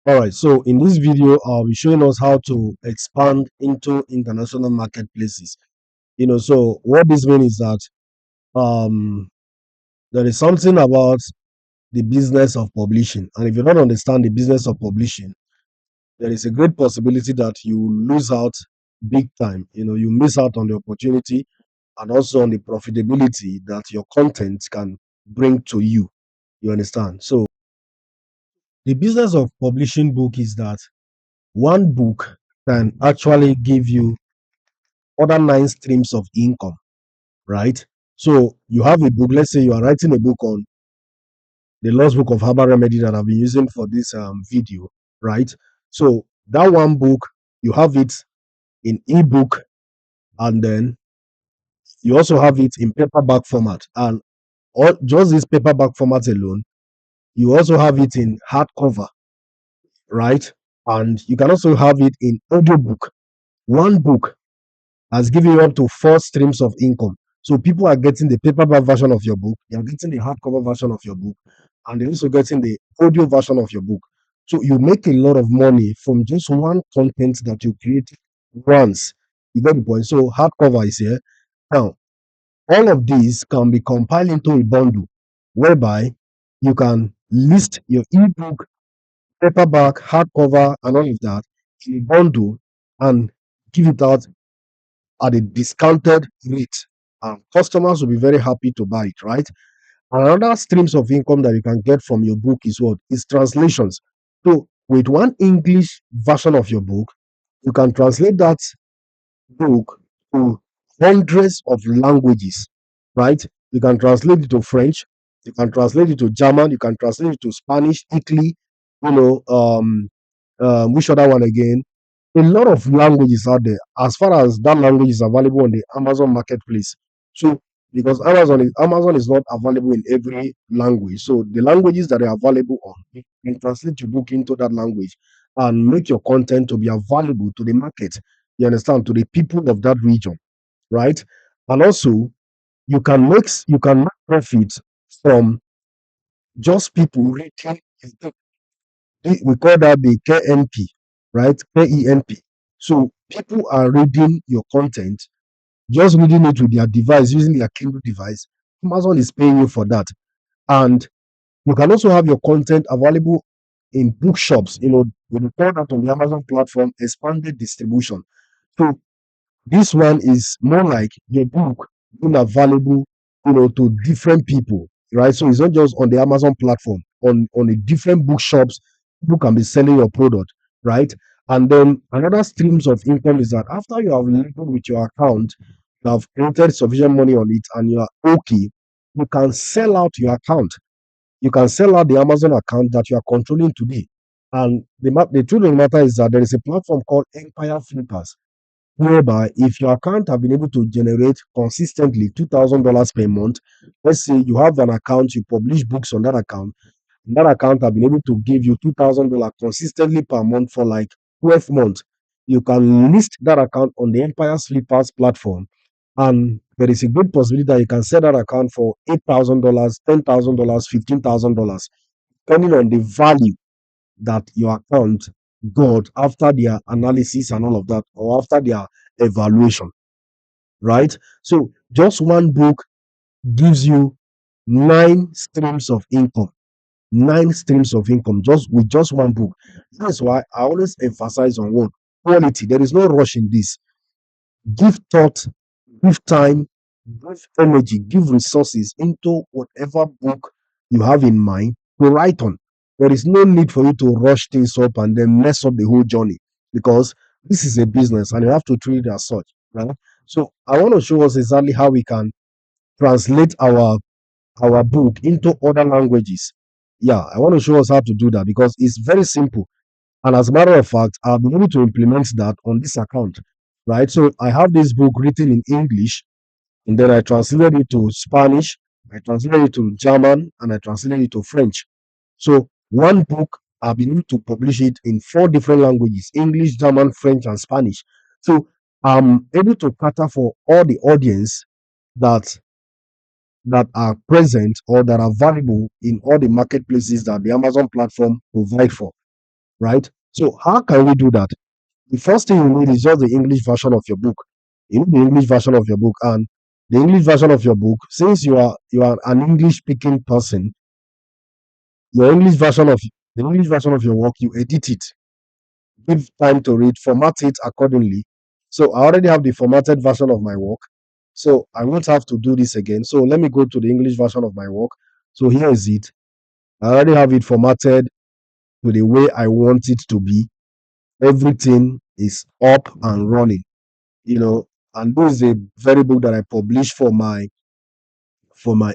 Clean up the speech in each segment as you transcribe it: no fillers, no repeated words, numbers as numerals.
All right, so in this video, I'll be showing us how to expand into international marketplaces. So what this means is that um, there is something about the business of publishing, and if you don't understand the business of publishing, there is a great possibility that you lose out big time. You miss out on the opportunity and also on the profitability that your content can bring to you. You understand? So the business of publishing book is that one book can actually give you other nine streams of income, right? So you have a book, let's say you are writing a book on the Lost Book of Herbal Remedy that I've been using for this video, right? So that one book, you have it in ebook, and then you also have it in paperback format. And just this paperback format alone, you also have it in hardcover, right? And you can also have it in audiobook. One book has given you up to four streams of income. So people are getting the paperback version of your book, they are getting the hardcover version of your book, and they're also getting the audio version of your book. So you make a lot of money from just one content that you create once. You get the point. So hardcover is here. Now, all of these can be compiled into a bundle whereby you can list your ebook, paperback, hardcover, and all of that in a bundle and give it out at a discounted rate. And customers will be very happy to buy it, right? Another streams of income that you can get from your book is what? Is translations. So with one English version of your book, you can translate that book to hundreds of languages, right? You can translate it to French, you can translate it to German, you can translate it to Spanish, Italy, which other one again? A lot of languages out there as far as that language is available on the Amazon marketplace. So because Amazon is not available in every language. So the languages that are available on, you can translate your book into that language and make your content to be available to the market. You understand, to the people of that region, right? And also you can make profit from just people reading your book. We call that the KNP, right? KENP. So people are reading your content, just reading it with their device, using their Kindle device. Amazon is paying you for that. And you can also have your content available in bookshops. We call that on the Amazon platform expanded distribution. So this one is more like your book being available, to different people, right? So it's not just on the Amazon platform, on the different bookshops, people can be selling your product, right? And then another streams of income is that after you have labeled with your account, you have created sufficient money on it, and you are okay, you can sell out your account. You can sell out the Amazon account that you are controlling today. And the truth of the matter is that there is a platform called Empire Flippers whereby if your account have been able to generate consistently $2,000 per month, let's say you have an account, you publish books on that account, and that account have been able to give you $2,000 consistently per month for like 12 months, you can list that account on the Empire Slippers platform, and there is a good possibility that you can sell that account for $8,000, $10,000, $15,000, depending on the value that your account got after their analysis and all of that, or after their evaluation, right? So just one book gives you nine streams of income, nine streams of income just with just one book. That's why I always emphasize on one quality. There is no rush in this. Give thought, give time, give energy, give resources into whatever book you have in mind to write on. There is no need for you to rush things up and then mess up the whole journey, because this is a business and you have to treat it as such. Right? So I want to show us exactly how we can translate our book into other languages. Yeah, I want to show us how to do that because it's very simple. And as a matter of fact, I'll be able to implement that on this account, right? So I have this book written in English, and then I translated it to Spanish, I translated it to German, and I translated it to French. So one book, I've been able to publish it in four different languages: English, German, French, and Spanish. So I'm able to cater for all the audience that that are present or that are valuable in all the marketplaces that the Amazon platform provide for. right? So how can we do that? The first thing you need is just the English version of your book. You need the English version of your book, and the English version of your book, since you are an English speaking person, your English version of the English version of your work, you edit it, give time to read, format it accordingly. So I already have the formatted version of my work. So I won't have to do this again. So let me go to the English version of my work. So here is it. I already have it formatted to the way I want it to be. Everything is up and running, you know. And this is a very book that I published for my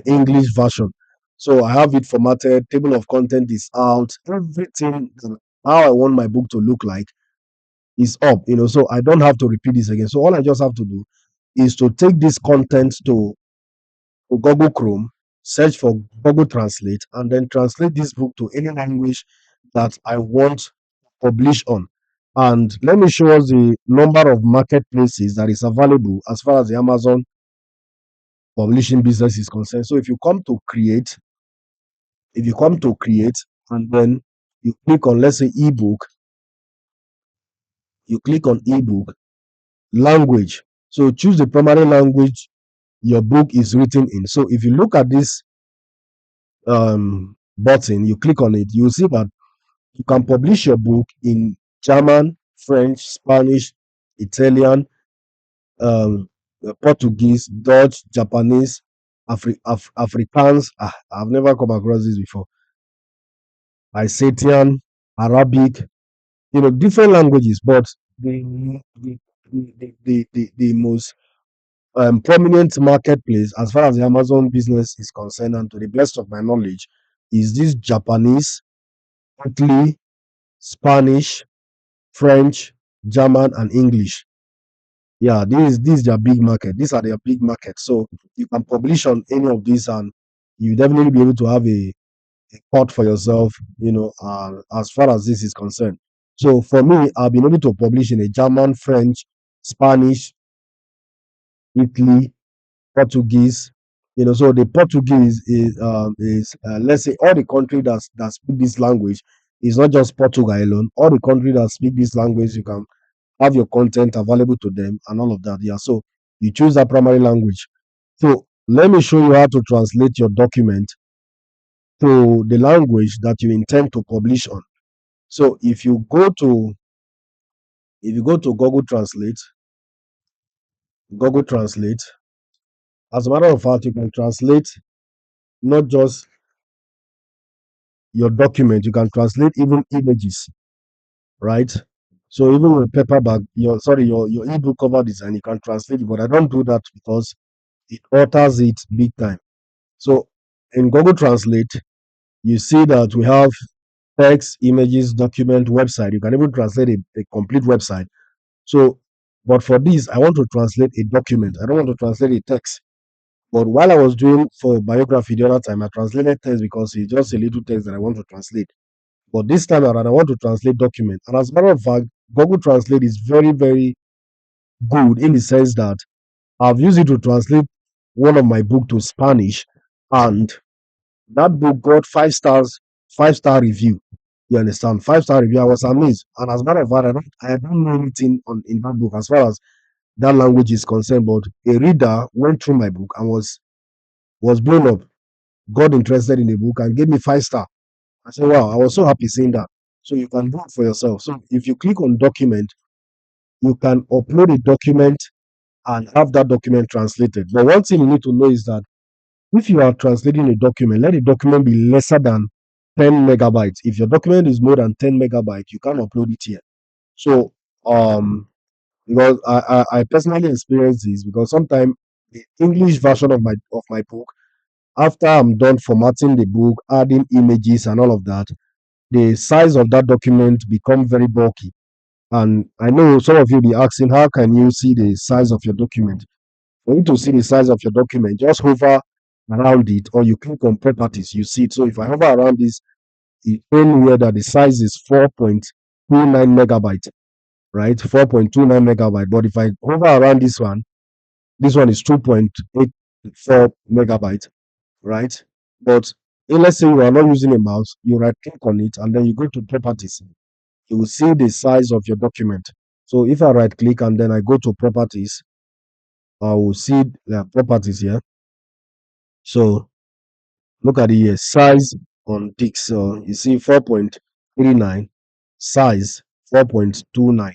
English version. So I have it formatted, table of content is out, everything how I want my book to look like is up, you know. So I don't have to repeat this again. So all I just have to do is to take this content to Google Chrome, search for Google Translate, and then translate this book to any language that I want to publish on. And let me show us the number of marketplaces that is available as far as the Amazon publishing business is concerned. So if you come to create, and then you click on, let's say, ebook, you click on ebook, language. So choose the primary language your book is written in. So if you look at this button, you click on it, you'll see that you can publish your book in German, French, Spanish, Italian, Portuguese, Dutch, Japanese, Afrikaans. I've never come across this before. Isatian, Arabic, you know, different languages, but the the most prominent marketplace as far as the Amazon business is concerned, and to the best of my knowledge, is this Japanese, Italy, Spanish, French, German, and English. Yeah, this is their big market. These are their big markets. So you can publish on any of these, and you definitely be able to have a pot for yourself, you know, as far as this is concerned. So for me, I've been able to publish in a German, French, Spanish, Italy, Portuguese. You know, so the Portuguese is let's say all the country that speak this language is not just Portugal alone. All the country that speak this language, you can have your content available to them and all of that. Yeah. So you choose that primary language. So let me show you how to translate your document to the language that you intend to publish on. So if you go to Google Translate, as a matter of fact, you can translate not just your document, you can translate even images, right? So even with paperback, your ebook cover design, you can translate it, but I don't do that because it alters it big time. So in Google Translate, you see that we have text, images, document, website. You can even translate a complete website. So, but for this, I want to translate a document. I don't want to translate a text. But while I was doing for biography the other time, I translated text because it's just a little text that I want to translate. But this time around, I want to translate document. And as a matter of fact, Google Translate is very, very good in the sense that I've used it to translate one of my book to Spanish, and that book got 5 stars, 5 star review. You understand? 5 star review. I was amazed. And as a matter of fact, I don't know anything on in that book as far as that language is concerned. But a reader went through my book and was blown up, got interested in the book and gave me 5 star. I said, wow, I was so happy seeing that. So you can do it for yourself. So if you click on document, you can upload a document and have that document translated. But one thing you need to know is that if you are translating a document, let the document be lesser than 10 megabytes. If your document is more than 10 megabytes, you can't upload it here. So, because I personally experienced this because sometimes the English version of my book, after I'm done formatting the book, adding images and all of that, the size of that document become very bulky. And I know some of you be asking, how can you see the size of your document? For you to see the size of your document, just hover around it or you click on properties, you see it. So if I hover around this, it shows here that the size is 4.29 megabyte, right? 4.29 megabyte. But if I hover around this one is 2.84 megabyte, right? But let's say you are not using a mouse, you right click on it and then you go to properties. you will see the size of your document. So if I right click and then I go to properties, I will see the properties here. So look at the here, size on tick. So you see 4.39, size 4.29.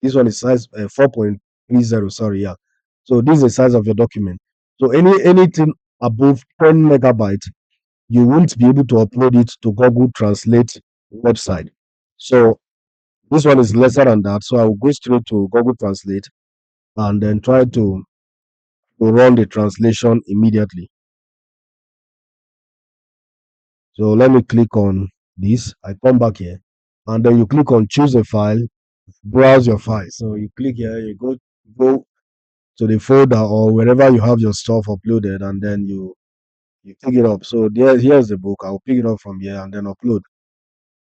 This one is size 4.30. Sorry, yeah. So this is the size of your document. So anything above 10 megabyte, you won't be able to upload it to Google Translate website. So this one is lesser than that. So I will go straight to Google Translate and then try to run the translation immediately. So let me click on this. I come back here and then you click on choose a file, browse your file. So you click here, you go to the folder or wherever you have your stuff uploaded, and then you pick it up. So here's the book. I'll pick it up from here and then upload.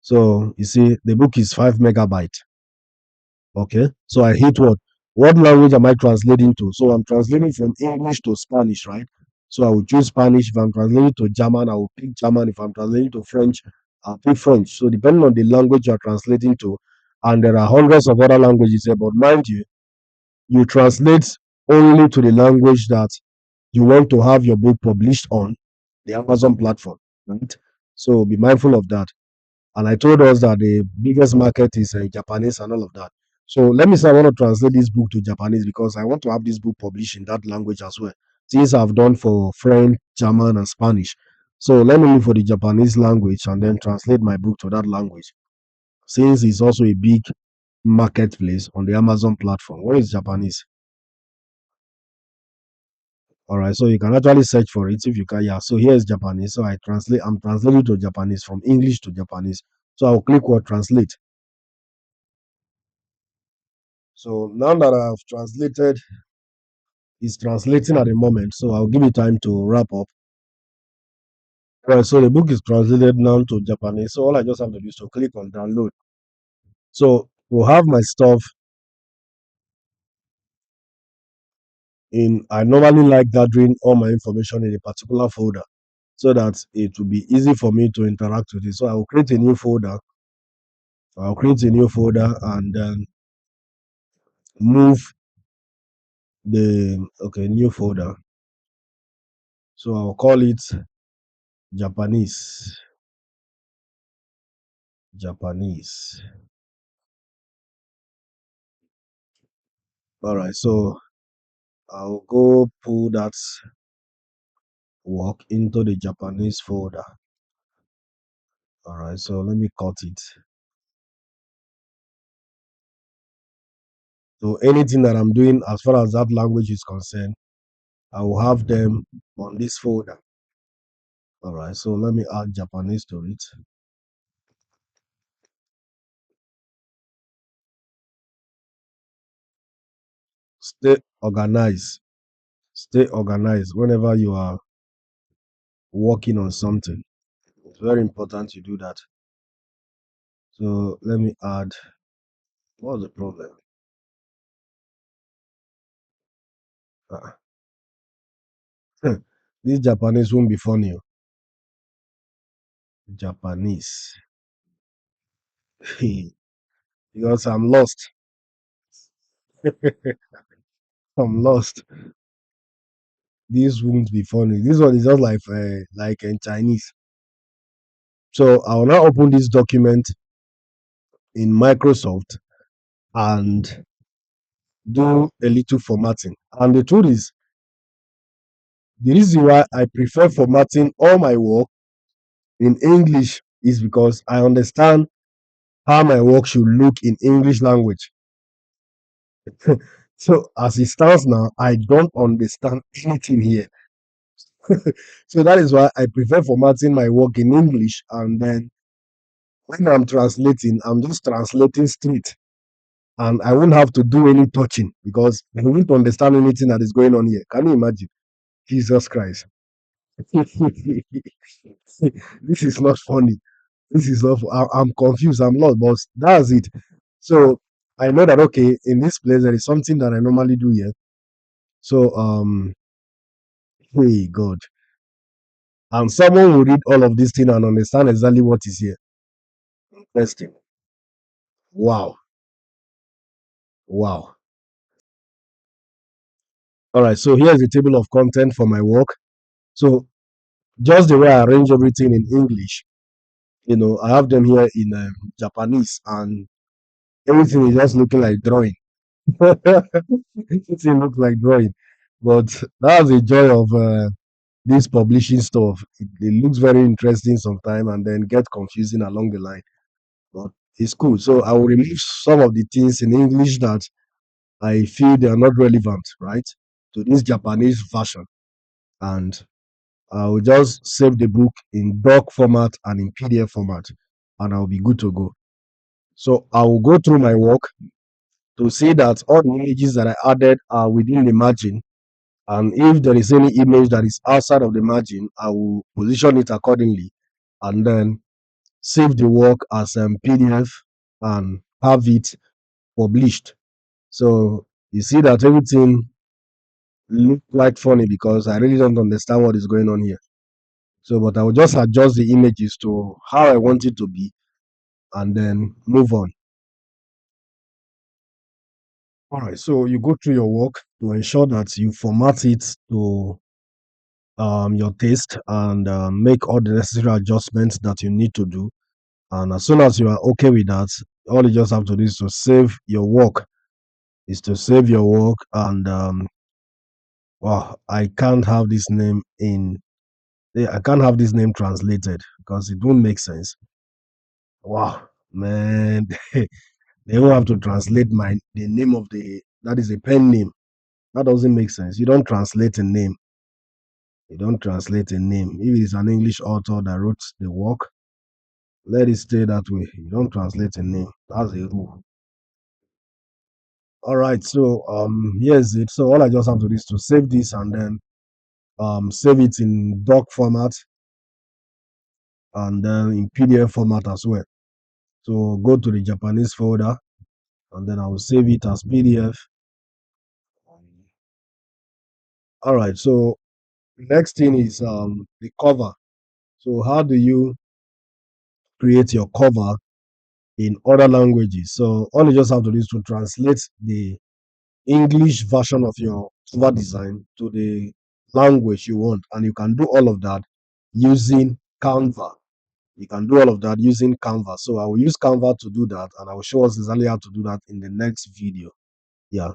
So you see the book is 5 megabyte. Okay. So I hit what? What language am I translating to? So I'm translating from English to Spanish, right? So I will choose Spanish. If I'm translating to German, I will pick German. If I'm translating to French, I'll pick French. So depending on the language you're translating to, and there are hundreds of other languages here, but mind you, you translate only to the language that you want to have your book published on the Amazon platform, right? So be mindful of that. And I told us that the biggest market is Japanese and all of that. So let me say I want to translate this book to Japanese because I want to have this book published in that language as well. Since I've done for French, German, and Spanish. So let me look for the Japanese language and then translate my book to that language. Since it's also a big marketplace on the Amazon platform. What is Japanese? All right, so you can actually search for it if you can. Yeah, so here's Japanese. So I'm translating to Japanese from English to Japanese. So I'll click what translate. So now that I've translated, it's translating at the moment. So I'll give it time to wrap up. All right, so the book is translated now to Japanese. So all I just have to do is to click on download. So we'll have my stuff in. I normally like gathering all my information in a particular folder so that it will be easy for me to interact with it. So I will create a new folder. I'll create a new folder and then move the new folder. So I'll call it Japanese. Japanese. All right, so I'll go pull that work into the Japanese folder. All right, so let me cut it. So anything that I'm doing as far as that language is concerned, I will have them on this folder. All right, so let me add Japanese to it. Stay organized. Stay organized whenever you are working on something. It's very important you do that. So let me add. What's the problem? Ah, this Japanese won't be funny. Oh. Japanese. Because I'm lost. I'm lost. This won't be funny. This one is just like in Chinese. So I will now open this document in Microsoft and do a little formatting. And the truth is, the reason why I prefer formatting all my work in English is because I understand how my work should look in English language. So as it stands now, I don't understand anything here. So that is why I prefer formatting my work in English, and then when I'm translating, I'm just translating straight, and I won't have to do any touching because I won't understand anything that is going on here. Can you imagine? Jesus Christ. This is not funny. This is not. I'm confused. I'm lost, but that's it. So I know that okay, in this place there is something that I normally do here. So hey God, and someone will read all of this thing and understand exactly what is here. Interesting. Wow. Wow. All right. So here's the table of content for my work. So just the way I arrange everything in English, I have them here in Japanese, and everything is just looking like drawing. Everything looks like drawing. But that's the joy of this publishing stuff. It looks very interesting sometimes and then get confusing along the line. But it's cool. So I will remove some of the things in English that I feel they are not relevant, right, to this Japanese version. And I will just save the book in doc format and in PDF format, and I'll be good to go. So I will go through my work to see that all the images that I added are within the margin. And if there is any image that is outside of the margin, I will position it accordingly and then save the work as PDF and have it published. So you see that everything look quite funny because I really don't understand what is going on here. So, but I will just adjust the images to how I want it to be and then move on. All right. So you go through your work to ensure that you format it to your taste and make all the necessary adjustments that you need to do. And as soon as you are okay with that, all you just have to do is to save your work. Is to save your work and wow, I can't have this name in. Yeah, I can't have this name translated because it won't make sense. Wow, man, they will have to translate the name of that is a pen name. That doesn't make sense. You don't translate a name. You don't translate a name. If it's an English author that wrote the work, let it stay that way. You don't translate a name. That's a rule. All right. So here's it. So all I just have to do is to save this and then save it in doc format and then in PDF format as well. So go to the Japanese folder and then I will save it as PDF. All right. So next thing is the cover. So how do you create your cover in other languages? So all you just have to do is to translate the English version of your cover design to the language you want, and you can do all of that using Canva. You can do all of that using Canva. So I will use Canva to do that, and I will show us exactly how to do that in the next video. Yeah.